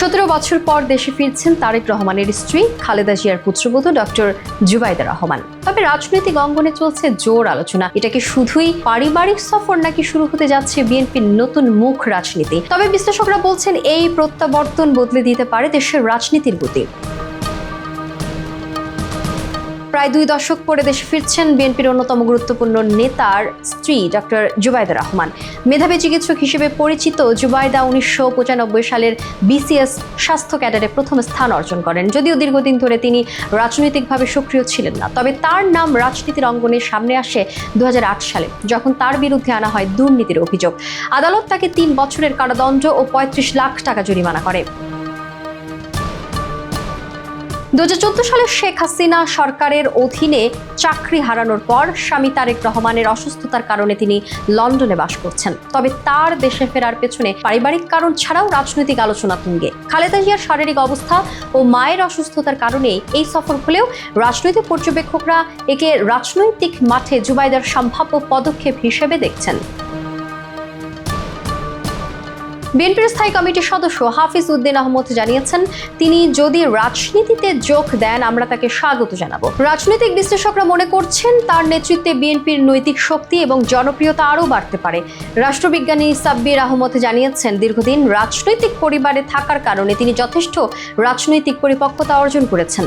17 বছর পর দেশে ফিরছেন তারেক রহমানের স্ত্রী খালেদা জিয়ার পুত্রবধূ ডক্টর জুবাইদা রহমান। তবে রাজনৈতিক অঙ্গনে চলছে জোর আলোচনা, এটা কি শুধুই পারিবারিক সফর নাকি শুরু হতে যাচ্ছে বিএনপির নতুন মুখ রাজনীতি। তবে বিশ্লেষকরা বলছেন এই প্রত্যাবর্তন বদলে দিতে পারে দেশের রাজনীতির গতি। প্রায় 2 দশক পরে দেশে ফিরছেন বিএনপির অন্যতম গুরুত্বপূর্ণ নেতার স্ত্রী ডক্টর জুবাইদা রহমান। মেধাবী চিকিৎসক হিসেবে পরিচিত জুবাইদা 1995 সালের বিসিএস স্বাস্থ্য ক্যাডারে প্রথম স্থান অর্জন করেন। যদিও দীর্ঘদিন ধরে তিনি রাজনৈতিকভাবে সক্রিয় ছিলেন না, তবে তার নাম রাজনীতির অঙ্গনে সামনে আসে 2008 সালে, যখন তার বিরুদ্ধে আনা হয় দুর্নীতির অভিযোগ। আদালত তাকে 3 বছরের কারাদণ্ড ও 35 লাখ টাকা জরিমানা করে। 2014 সালে শেখ হাসিনা সরকারের অধীনে চাকরি হারানোর পর স্বামী তারেক রহমানের অসুস্থতার কারণে তিনি লন্ডনে বাস করছেন। তবে তার দেশে ফেরার পেছনে পারিবারিক কারণ ছাড়াও রাজনৈতিক আলোচনা তুঙ্গে। খালেদা জিয়ার শারীরিক অবস্থা ও মায়ের অসুস্থতার কারণে এই সফর হলেও রাজনৈতিক পর্যবেক্ষকরা একে রাজনৈতিক মাঠে জুবাইদার সম্ভাব্য পদক্ষেপ হিসেবে দেখছেন। বিএনপির স্থায়ী কমিটির সদস্য হাফিজ উদ্দিন আহমদ জানিয়েছেন, তিনি যদি রাজনীতিতে যোগ দেন আমরা তাকে স্বাগত জানাবো। রাজনৈতিক বিশ্লেষকরা মনে করছেন তার নেতৃত্বে বিএনপির নৈতিক শক্তি এবং জনপ্রিয়তা আরও বাড়তে পারে। রাষ্ট্রবিজ্ঞানী সাব্বির আহমদ জানিয়েছেন, দীর্ঘদিন রাজনৈতিক পরিবারে থাকার কারণে তিনি যথেষ্ট রাজনৈতিক পরিপক্কতা অর্জন করেছেন।